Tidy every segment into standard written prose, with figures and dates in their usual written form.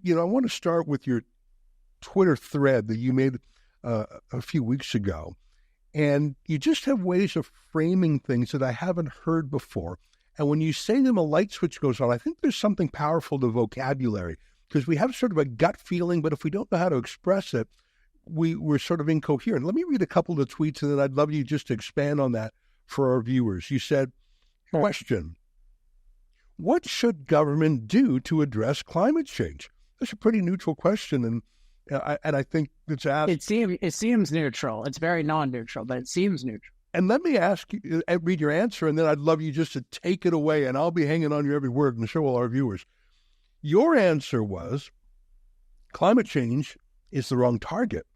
I want to start with your Twitter thread that you made a few weeks ago. And you just have ways of framing things that I haven't heard before. And when you say them, a light switch goes on. I think there's something powerful to vocabulary, because we have sort of a gut feeling, but if we don't know how to express it, we're sort of incoherent. Let me read a couple of tweets, and then I'd love you just to expand on that for our viewers. You said, question, what should government do to address climate change? That's a pretty neutral question, and I think it's asked. It seems neutral. It's very non-neutral, but it seems neutral. And let me ask you, read your answer, and then I'd love you just to take it away, and I'll be hanging on your every word, and show all our viewers. Your answer was, climate change is the wrong target.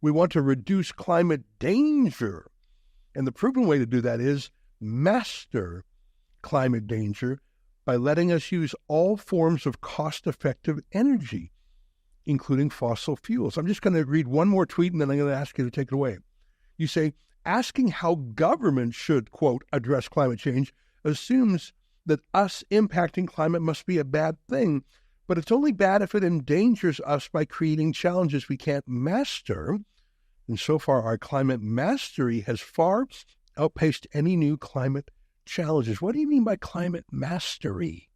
We want to reduce climate danger, and the proven way to do that is master climate danger by letting us use all forms of cost-effective energy, including fossil fuels. I'm just going to read one more tweet, and then I'm going to ask you to take it away. You say, asking how government should, quote, address climate change assumes that us impacting climate must be a bad thing, but it's only bad if it endangers us by creating challenges we can't master. And so far, our climate mastery has far outpaced any new climate challenges. What do you mean by climate mastery?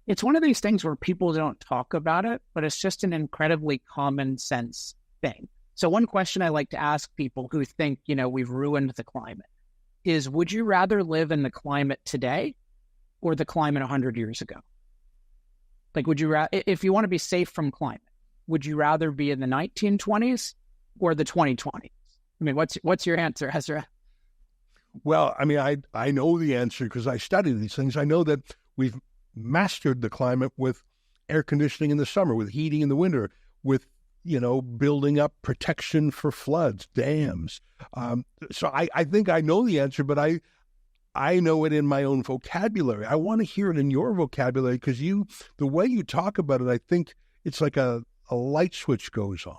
It's one of these things where people don't talk about it, but it's just an incredibly common sense thing. So one question I like to ask people who think, we've ruined the climate is, would you rather live in the climate today or the climate 100 years ago? Like, would you if you want to be safe from climate, would you rather be in the 1920s or the 2020s? I mean, what's your answer, Ezra? Well, I mean, I know the answer because I study these things. I know that we've mastered the climate with air conditioning in the summer, with heating in the winter, with, building up protection for floods, dams. So I think I know the answer, but I know it in my own vocabulary. I want to hear it in your vocabulary because the way you talk about it, I think it's like a light switch goes on.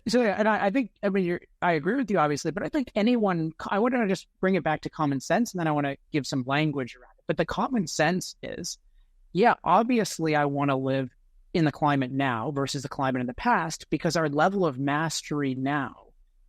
So and I think, I agree with you, obviously, but I think I want to just bring it back to common sense, and then I want to give some language around it. But the common sense is, obviously I want to live in the climate now versus the climate in the past, because our level of mastery now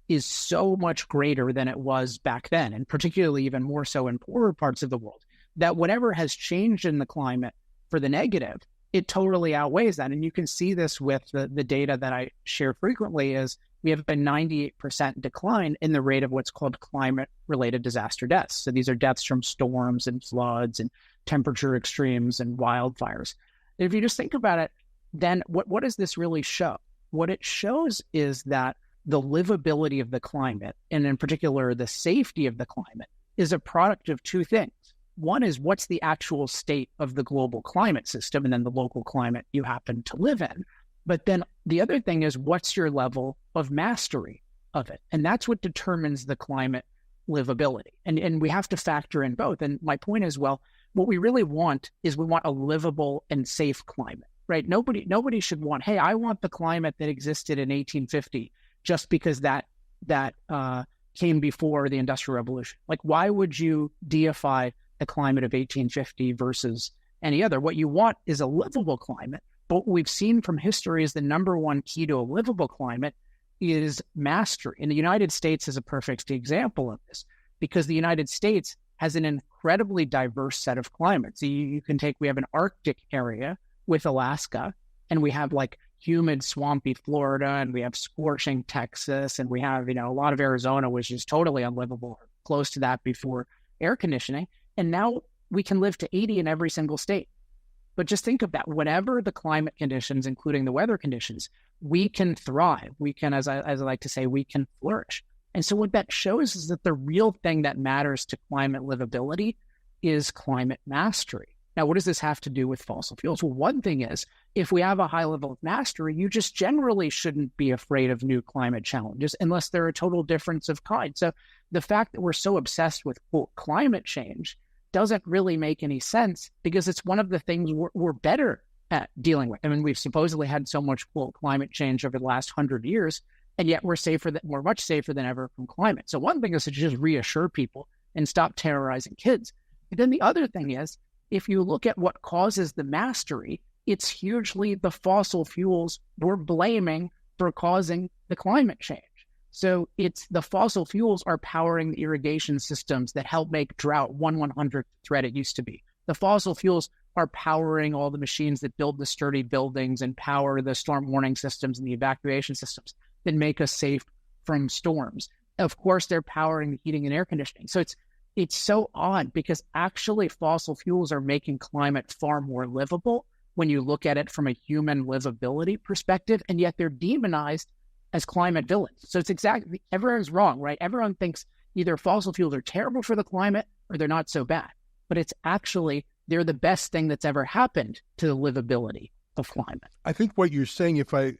is so much greater than it was back then, and particularly even more so in poorer parts of the world, that whatever has changed in the climate for the negative, it totally outweighs that. And you can see this with the data that I share frequently is we have a 98% decline in the rate of what's called climate-related disaster deaths. So these are deaths from storms and floods and temperature extremes and wildfires. And if you just think about it, then what does this really show? What it shows is that the livability of the climate, and in particular the safety of the climate, is a product of two things. One is, what's the actual state of the global climate system and then the local climate you happen to live in. But then the other thing is, what's your level of mastery of it? And that's what determines the climate livability. And we have to factor in both. And my point is, what we really want is we want a livable and safe climate, right? Nobody should want, hey, I want the climate that existed in 1850 just because that came before the Industrial Revolution. Like, why would you deify the climate of 1850 versus any other? What you want is a livable climate. But what we've seen from history is the number one key to a livable climate is mastery. And the United States is a perfect example of this, because the United States has an incredibly diverse set of climates. You can we have an Arctic area with Alaska, and we have like humid, swampy Florida, and we have scorching Texas, and we have, a lot of Arizona, which is totally unlivable, or close to that before air conditioning. And now we can live to 80 in every single state. But just think of that. Whatever the climate conditions, including the weather conditions, we can thrive. We can, as I like to say, we can flourish. And so what that shows is that the real thing that matters to climate livability is climate mastery. Now, what does this have to do with fossil fuels? Well, one thing is, if we have a high level of mastery, you just generally shouldn't be afraid of new climate challenges unless they're a total difference of kind. So the fact that we're so obsessed with, quote, climate change doesn't really make any sense, because it's one of the things we're better at dealing with. I mean, we've supposedly had so much, quote, climate change over the last 100 years, and yet we're much safer than ever from climate. So one thing is to just reassure people and stop terrorizing kids. But then the other thing is, if you look at what causes the mastery, it's hugely the fossil fuels we're blaming for causing the climate change. So it's the fossil fuels are powering the irrigation systems that help make drought 1/100th threat it used to be. The fossil fuels are powering all the machines that build the sturdy buildings and power the storm warning systems and the evacuation systems that make us safe from storms. Of course, they're powering the heating and air conditioning. So it's so odd because actually fossil fuels are making climate far more livable when you look at it from a human livability perspective, and yet they're demonized as climate villains. So it's exactly, everyone's wrong, right? Everyone thinks either fossil fuels are terrible for the climate or they're not so bad. But it's actually, they're the best thing that's ever happened to the livability of climate. I think what you're saying, and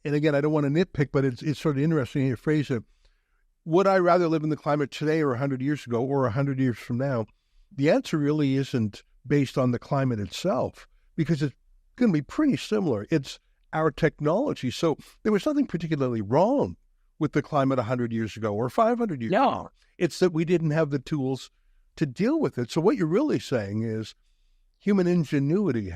again, I don't want to nitpick, but it's sort of interesting how you phrase it. Would I rather live in the climate today or 100 years ago or 100 years from now? The answer really isn't based on the climate itself, because it's going to be pretty similar. It's our technology. So there was nothing particularly wrong with the climate 100 years ago or 500 years ago. It's that we didn't have the tools to deal with it. So what you're really saying is human ingenuity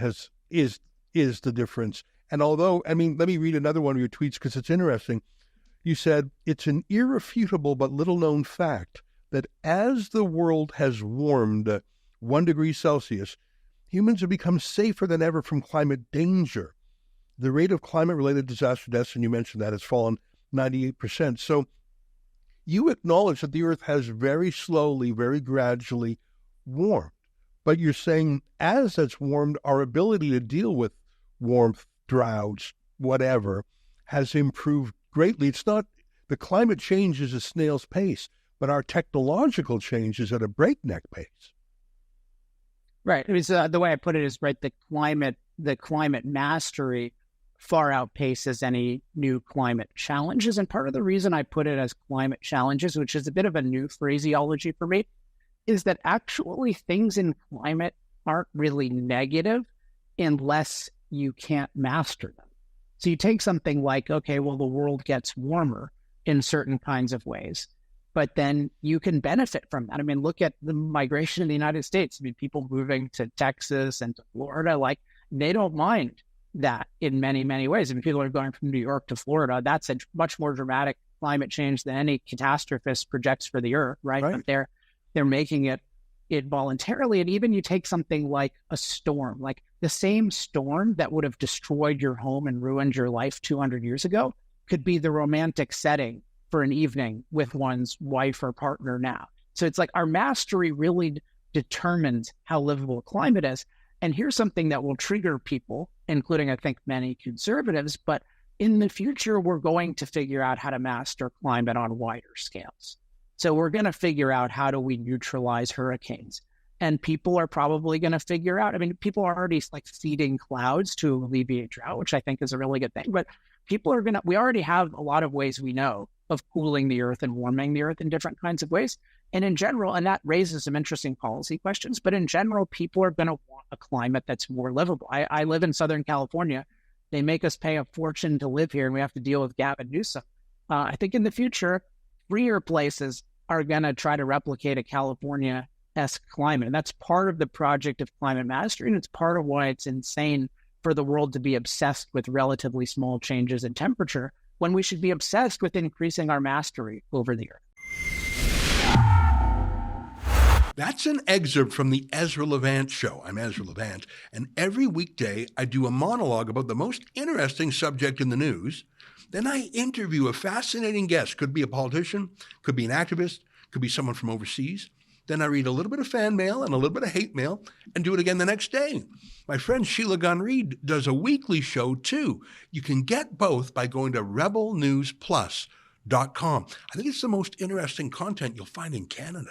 is the difference. And although, let me read another one of your tweets because it's interesting. You said, it's an irrefutable but little-known fact that as the world has warmed 1 degree Celsius, humans have become safer than ever from climate danger. The rate of climate-related disaster deaths, and you mentioned that, has fallen 98%. So you acknowledge that the Earth has very slowly, very gradually warmed. But you're saying as that's warmed, our ability to deal with warmth, droughts, whatever, has improved greatly. It's not, the climate change is a snail's pace, but our technological change is at a breakneck pace. Right. It was, the way I put it is, right, the climate mastery far outpaces any new climate challenges. And part of the reason I put it as climate challenges, which is a bit of a new phraseology for me, is that actually things in climate aren't really negative unless you can't master them. So you take something like, okay, well, the world gets warmer in certain kinds of ways, but then you can benefit from that. Look at the migration in the United States. People moving to Texas and to Florida, like, they don't mind that in many, many ways. People are going from New York to Florida. That's a much more dramatic climate change than any catastrophist projects for the Earth, right? But they're making it voluntarily. And even you take something like a storm, like the same storm that would have destroyed your home and ruined your life 200 years ago could be the romantic setting for an evening with one's wife or partner now. So it's like our mastery really determines how livable a climate is. And here's something that will trigger people, including, I think, many conservatives, but in the future, we're going to figure out how to master climate on wider scales. So we're going to figure out how do we neutralize hurricanes. And people are probably going to figure out, people are already like feeding clouds to alleviate drought, which I think is a really good thing. But we already have a lot of ways we know of cooling the earth and warming the earth in different kinds of ways. And in general, and that raises some interesting policy questions, but in general, people are going to want a climate that's more livable. I live in Southern California. They make us pay a fortune to live here, and we have to deal with Gavin Newsom. I think in the future, freer places are going to try to replicate a California-esque climate. And that's part of the project of climate mastery, and it's part of why it's insane for the world to be obsessed with relatively small changes in temperature when we should be obsessed with increasing our mastery over the earth. That's an excerpt from the Ezra Levant Show. I'm Ezra Levant, and every weekday I do a monologue about the most interesting subject in the news. Then I interview a fascinating guest. Could be a politician, could be an activist, could be someone from overseas. Then I read a little bit of fan mail and a little bit of hate mail and do it again the next day. My friend Sheila Gunn-Reid does a weekly show too. You can get both by going to rebelnewsplus.com. I think it's the most interesting content you'll find in Canada.